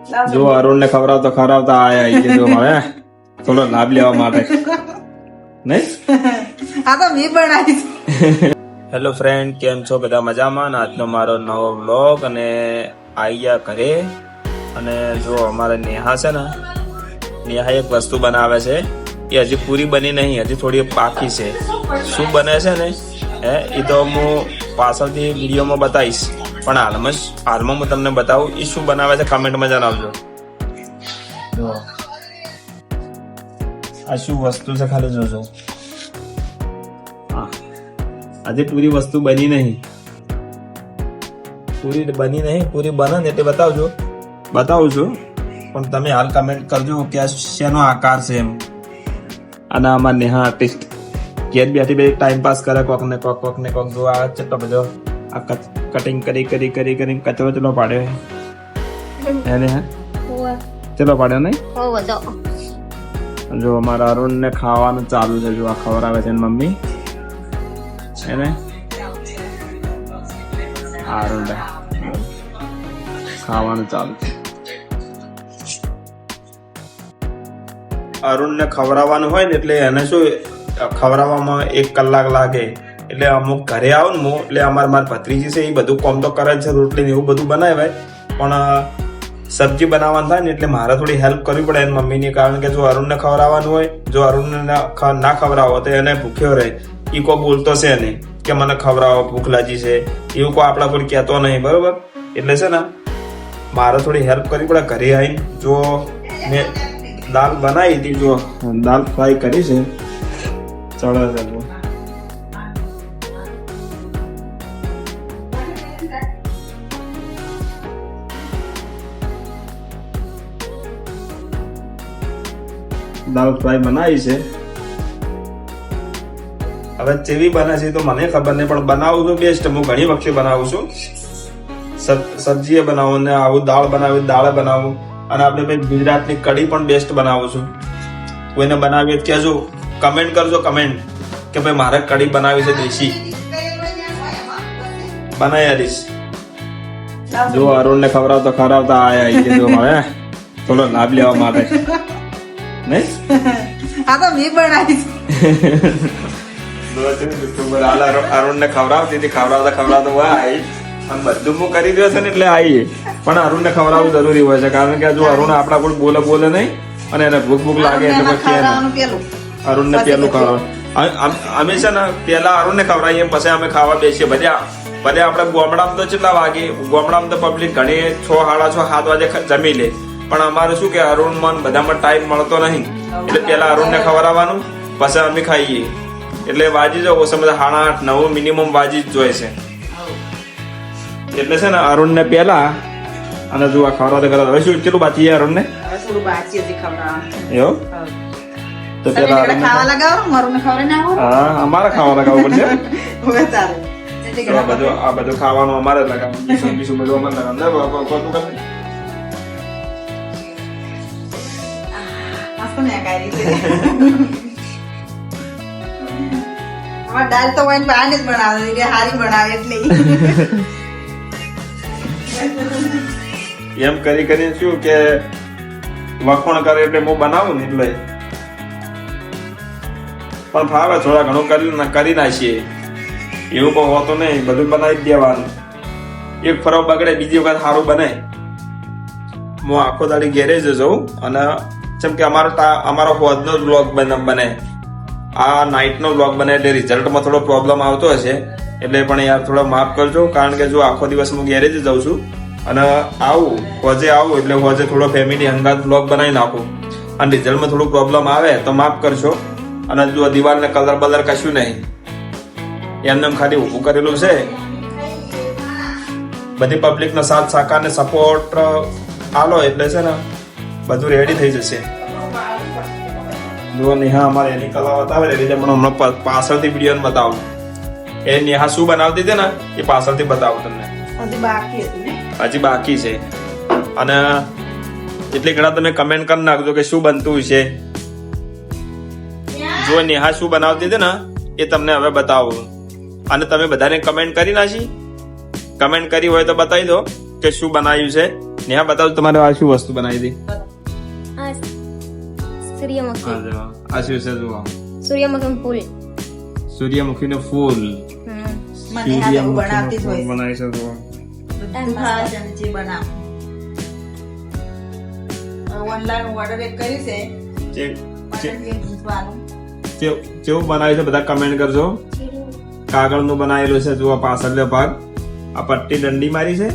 જો અરુણ ને ખવડાવતા ખવડાવતા આયા જો હવે થોડો લાભ લેવા માટે નહીં. આ તો મેં બનાવી. હેલો ફ્રેન્ડ, કેમ છો બધા? મજામાં? આજનો મારો નવો વ્લોગ અને આવી ગયા ઘરે. અને જો અમારે નેહા છે ને, નેહા એક વસ્તુ બનાવે છે, એ હજી પૂરી બની નહીં, હજી થોડી પાકી છે. શું બને છે ને એ તો હું પાછળથી વિડીયોમાં બતાવીશ, પણ હાલમાં હું તમને બતાવું એ શું બનાવે છે. કમેન્ટમાં જણાવજો. જો આ શું વસ્તુ છે ખાલી જોજો. હજી પૂરી વસ્તુ બની નહીં, પૂરી બને ને એટલે બતાવું છું. પણ તમે હાલ કમેન્ટ કરજો કે આ શેનો આકાર છે એમ. અને આમાં નેહા આર્ટિસ્ટ ઘેર બેઠી બે ટાઈમ પાસ કરે, કોક ને કોક જો આ ચેટલો બધો આ કટિંગ કરી કચરો ચલો પાડ્યો એને ચલો પાડ્યો નહીં. જો અમારા અરુણ ને ખાવાનું ચાલુ છે. જો આ ખવડાવે છે મમ્મી એને. અરુણ ખાવાનું ચાલુ છે. અરુણ ને ખવડાવવાનું હોય ને એટલે એને શું ખવડાવવામાં 1 કલાક લાગે. એટલે અમુક ઘરે આવું ને હું એટલે મારી ભત્રીજી છે એ બધું કોમ તો કરે છે, રોટલી ને એવું બધું બનાવે, પણ સબ્જી બનાવવાનું થાય ને એટલે મારે થોડી હેલ્પ કરવી પડે એની મમ્મીની. કારણ કે જો અરુણને ખવડાવવાનું હોય, જો અરુણને ના ખવડાવો તો એને ભૂખ્યો રહે. એ કોઈ બોલતો છે નહીં કે મને ખવડાવો, ભૂખ લાગી છે, એવું કોઈ આપણા કોઈ કહેતો નહીં, બરોબર? એટલે છે ને મારે થોડી હેલ્પ કરવી પડે. ઘરે આવીને જો મેં દાલ બનાવી હતી, જો દાલ ફ્રાય કરી છે, ચડે છે. દાલ ફ્રાય બનાવી છે. હવે ચેવી બને છે તો મને ખબર નહીં, પણ બનાવું તો બેસ્ટ. હું ઘણી વખતે બનાવું છું. સબ્જી બનાવું ને આવું દાળ બનાવું. અને આપણે ભાઈ ગુજરાતની કઢી પણ બેસ્ટ બનાવું છું. કોઈને બનાવીએ કહેજો, કમેન્ટ કરજો કે ભાઈ મારે કઢી બનાવી છે દેશી, બનાવી આવીશ. જો અરુણ ને ખવડાવતા આયા જો હવે થોડો લાભ લેવા માટે નહીં. આ તો મેં બનાવી. અરુણ ને ખવડાવતા બધું હું કરી રહ્યો છે ને એટલે આવીએ. પણ અરુણ ને ખવડાવવું જરૂરી હોય છે, કારણ કે જો અરુણ આપણા કોઈ બોલે નહીં અને એને ભૂખ લાગે એટલે પછી અરુણ ને પેલું ખવડાવ. અમે છે ને પેલા અરુણ ને ખવડાવીએ, પછી અમે ખાવા બેસીએ. ભલે આપણે ગામડામાં તો કેટલા વાગે, ગામડામાં તો પબ્લિક ઘણી 6, 6:30, 7 વાગે જમી લે. પણ અમારે શું કે અરુણ માં બધામાં ટાઈમ મળતો નહીં, એટલે પેલા અરુણ ને ખવડાવવાનું, પછી અમે ખાઈએ. એટલે વાજી જાવ ઓછા બધા 8:30, 9 મિનિમમ વાજી જ જોઈએ છે. એટલે છે ને અરુણ ને પેલા અને જો આ ખવડાવતા હવે શું કેટલું બાકી છે અરુણ ને? એવું તો પેલા અમારે ખાવા લગાવવું પડશે. આ બધું ખાવાનું અમારે લગાવવાનું, બીજું બધું અમારે લગાવવાનું. દાળ તો વાઈન પાને જ બનાવે કે હારી બનાવે એટલે એમ કરી શું કે વખોણ કરે એટલે હું બનાવું ને એટલે. પણ ફાવે થોડા ઘણું કરી નાખીએ, એવું કોઈ હોતું નહીં. બધું બનાવી જ દેવાનું. એક ફરક બગડે બીજી વખત સારું બને. હું આખો દાડી ઘેરે જ જઉં અને જેમ કે અમારો હોજનો બ્લોગ બને, આ નાઇટનો બ્લોગ બને, એટલે રિઝલ્ટમાં થોડો પ્રોબ્લેમ આવતો હશે. એટલે પણ યાર થોડો માફ કરજો, કારણ કે જો આખો દિવસ હું ઘેરે જ જઉં છું અને હોજે આવું એટલે હોજે થોડો ફેમિલી હંગાત બ્લોગ બનાવી નાખું. અને રિઝલ્ટમાં થોડું પ્રોબ્લેમ આવે તો માફ કરશો. અને જો દિવાલને કલર બલર કશું નહીં, એમને ખાલી ઊભું કરેલું છે. બધી પબ્લિકનો સાથ સહકાર ને સપોર્ટ આલો એટલે છે ને બધું રેડી થઈ જશે. જો નેહા અમારે એની કલા બતાવે એટલે પણ હમણાં પાછળથી વિડીયો બતાવું. એ નેહા શું બનાવતી હતી ને એ પાછળથી બતાવું તમને. હજી બાકી છે. અને એટલી ઘણા તમે કમેન્ટ કરી નાખજો કે શું બનતું છે. જો નેહા શું બનાવતી હતી ને એ તમને હવે બતાવું. અને તમે બધાને કમેન્ટ કરી નાખી, કમેન્ટ કરી હોય તો બતાવી દો કે શું બનાવ્યું છે નેહા બતાવો તમારે આ શું વસ્તુ બનાવી હતી આ સૂર્યમુખી આ શું છે જુઓ સૂર્યમુખી ફૂલ સૂર્યમુખીનું ફૂલ મને આ તો બનાવતી જ હોય છે. બનાવી છે જુઓ બધું ખાવા છે અને જે બનાવ ઓનલાઈન ઓર્ડર એક કર્યું છે મટન કે ભૂસવાનું. કેવું બનાવ્યું છે બધા કમેન્ટ કરજો કાગળનું બનાવેલું છે જુઓ પાછળનો ભાગ આ પટ્ટી દંડી મારી છે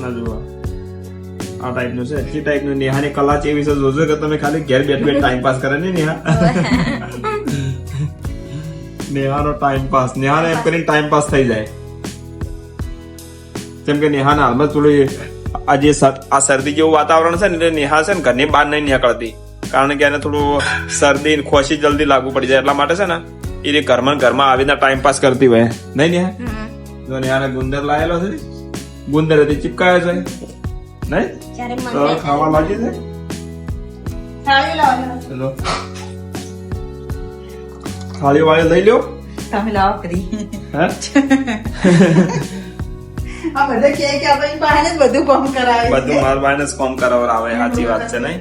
ના જુઓ આ ટાઈપનું છે એ ટાઈપનું નેહાની કલા છે એ વિશે જોજો કે તમે ખાલી ઘેર બેઠ બેઠ ટાઈમ પાસ કરે ને નેહા નેહાનો ટાઈમ પાસ નેહાને એમ કરીને ટાઈમ પાસ થઈ જાય જેમ કે નેહાના હાલમાં થોડી આજે આ શરદી જેવું વાતાવરણ છે ને એટલે નેહા છે ને ઘરની બહાર નહીં નીકળતી કારણ કે એને થોડું શરદી ને ખોશી જલ્દી લાગુ પડી જાય એટલા માટે છે ને એ ઘરમાં આવીને ટાઈમ પાસ કરતી હોય નહીં નેહા જો નેહાને ગુંદર લાયેલો છે ગુંદર હતી ચીપકાયો છે નહીં જ્યારે મન તો ખાવા લાગી છે થાળી લાવો ચલો થાળી વાળી લઈ લ્યો તમે લાવો કરી હે આ બધા કહે કે આપણે પાસે જ બધું કામ કરાવે છે. બધું મારા ભાઈને જ કોમ કરાવરાવે સાચી વાત છે નહીં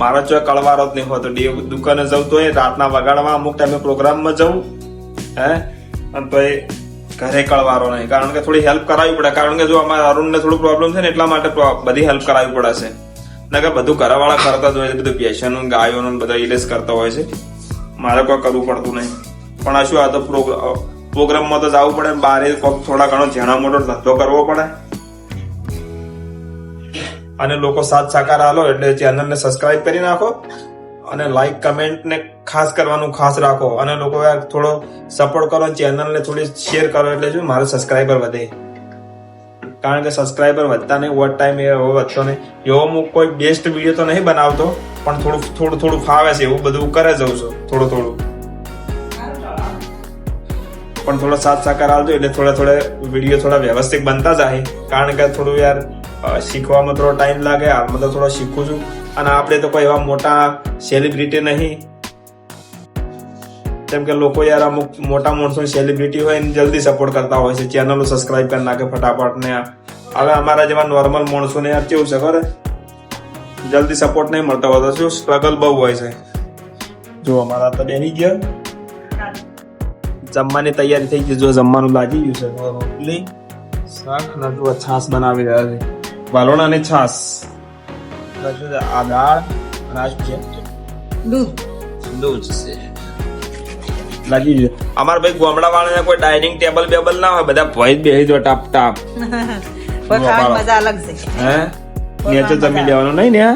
મારો જો કળવારો જ નહીં હોતો દુકાને જવું તો રાતના વગાડવા અમુક ટાઈમે પ્રોગ્રામમાં જવું હે અને તો ઘરે કળવારો નહીં કારણ કે થોડી હેલ્પ કરાવવી પડે કારણ કે જો અમારા અરુણને થોડું પ્રોબ્લેમ છે ને એટલા માટે બધી હેલ્પ કરાવવી પડે છે નકર બધું ઘરવાળા કરતા જ હોય છે બધું પેશનનું ગાયોનું બધા ઇલેસ કરતા હોય છે મારે કોઈ કરવું પડતું નહીં પણ આ શું આ તો પ્રોગ્રામમાં તો જવું પડે બારે થોડા ઘણો ઝીણા મોટો ધંધો કરવો પડે અને લોકો સાથ સાકાર આલો એટલે ચેનલને સબસ્ક્રાઇબ કરી નાખો અને લાઈક કમેન્ટ ને ખાસ કરવાનું ખાસ રાખો અને લોકો થોડો સપોર્ટ કરો ચેનલને થોડી શેર કરો એટલે શું મારો સબસ્ક્રાઇબર વધે કારણ કે સબસ્ક્રાઇબર વધતા નહીં ઓવર ટાઈમ એવો વધતો નહીં એવો હું કોઈ બેસ્ટ વિડીયો તો નહીં બનાવતો પણ થોડું ફાવે છે એવું બધું કરે જઉં છું થોડું પણ થોડો સાથ સાકાર આવજો એટલે થોડા વિડીયો થોડા વ્યવસ્થિત બનતા જાય કારણ કે થોડું યાર શીખવામાં થોડો ટાઈમ લાગે હાલમાં તો થોડો શીખું છું અને આપણે તો કોઈ એવા મોટા સેલિબ્રિટી નહીં જેમ કે લોકો યાર અમુક મોટા માણસો સેલિબ્રિટી હોય એને જલ્દી સપોર્ટ કરતા હોય છે ચેનલો સબસ્ક્રાઇબ કરી નાખે ફટાફટ ને હવે અમારા જેવા નોર્મલ માણસો ને યાર કેવું છે ખરે જલ્દી સપોર્ટ નહીં મળતો હોય તો શું સ્ટ્રગલ બહુ હોય છે જો અમારા તો બેની ગયા જમવાની તૈયારી થઈ ગઈ જો જમવાનું લાગી ગયું છે રોટલી શાક અને જો છાશ બનાવી રહ્યા છે વાલોણા અને છાશ આ દાળ અને આ શું છે દૂધ છે લાગી ગયું અમારા ભાઈ ગામડા વાળાને કોઈ ડાઇનિંગ ટેબલ બેબલ ના હોય બધા ભોય જ બેસી જો ટાપ ટાપ પણ ખાવાની મજા અલગ છે હે નીચે જમી લેવાનું નહીં ને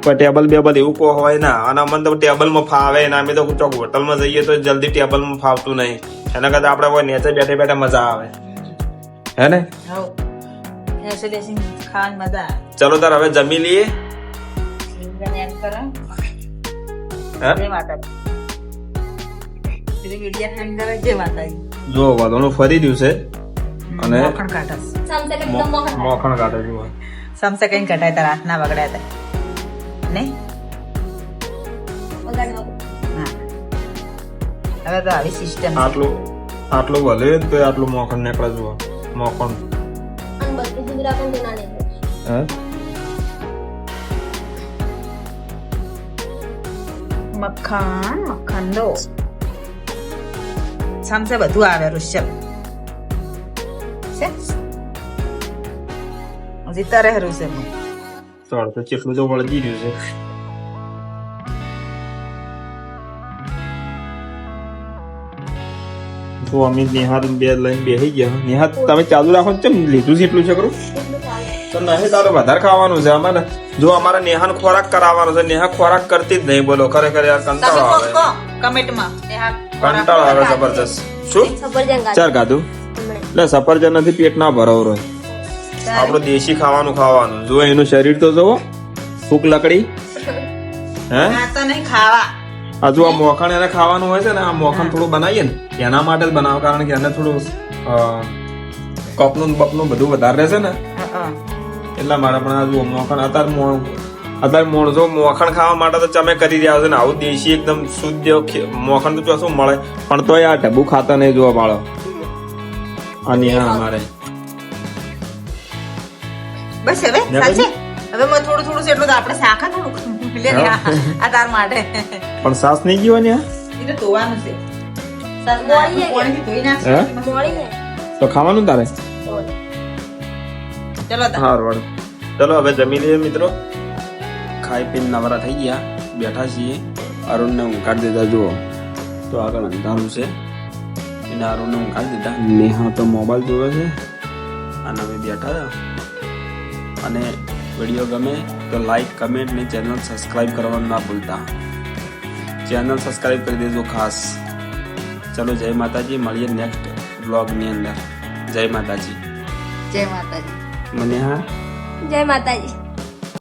કોઈ ટેબલ બેબલ એવું કોઈ હોય ના અને અમને તો ટેબલ માં ફાવે ને અમે તો ચોક હોટલમાં જઈએ તો જલ્દી ટેબલ માં ફાવતું નહીં એના કરતા આપણે કોઈ નીચે બેઠે બેઠે મજા આવે હે ને ખાવાની મજા ચલો તાર હવે જમી લઈએ જો વાદળું ફરી રહ્યું છે અને મોખણ કાઢસ મોખણ કાઢે છે સમસે કઈ કટાય તાર હાથ ના બગડ્યા હતા નહીં હવે તો આવી સિસ્ટમ આટલું ભલે તો આટલું મોખણ નીકળે જુઓ મોખણ હે મક્ખન લો સમસે બધું આવે ઋષભ છે હજી તરે ઋષભ ચાલ તો ચેટલું તો વળગી રહ્યું છે તો અમે નેહા બે લઈને બેસી ગયા નેહા તમે ચાલુ રાખો ચમ લીધું છે એટલું છે કરું તો નહીં તારે વધારે ખાવાનું છે અમારે જો અમારે નેહાનો ખોરાક કરાવવાનો છે નેહા ખોરાક કરતી જ નહીં બોલો ખરેખર યાર કંટાળો આવે કમેન્ટમાં કંટાળો આવે જબરજસ્ત શું ચાર ખાધું એટલે સફરજન નથી પેટ ના ભરાવ રહ્યો આપણું દેશી ખાવાનું જો એનું શરીર તો જોવો ફૂક લકડી હે તો નહીં ખાવા હજુ આ મોખણ એને ખાવાનું હોય છે ને આ મોખણ થોડું બનાવીએ ને એના માટે જ બનાવો કારણ કે એને થોડું કપનું બપનું બધું વધારે રહેશે ને એટલા માટે પણ આ જુઓ મોખણ અત્યારે મોણસો મોખણ ખાવા માટે તો તમે કરી રહ્યા છો ને આવું દેશી એકદમ શુદ્ધ મોખણ તો શું મળે પણ તોય આ ઢબુ ખાતા નહીં જોવા બાળો અને અમારે બસ હવે ને ચાલશે પછી? હવે મેં થોડું થોડું છે એટલું તો આપણે શાખા થોડું લે ને આ તાર માટે પણ સાસ નહીં ગયો ને એ તો ધોવાનું છે મોળી પાણીથી ધોઈ હે? નાખશે મોળી ને તો ખાવાનું તારે ચલો તા હા વળ ચલો હવે જમી લઈએ મિત્રો ખાઈ પીને નવરા થઈ ગયા બેઠા છીએ અરુણને ઊંઘાડી દીધા જુઓ તો આગળ અંધારું છે એને અરુણને ઊંઘાડી દીધા નેહા તો મોબાઈલ જોવે છે અને અમે બેઠા હતા અને વિડીયો ગમે તો લાઈક કમેન્ટ ને ચેનલ સબસ્ક્રાઈબ કરવાનું ના ભૂલતા ચેનલ સબસ્ક્રાઈબ કરી દેજો ખાસ ચલો જય માતાજી મળીએ નેક્સ્ટ બ્લોગની અંદર જય માતાજી જય માતાજી મને હા જય માતાજી.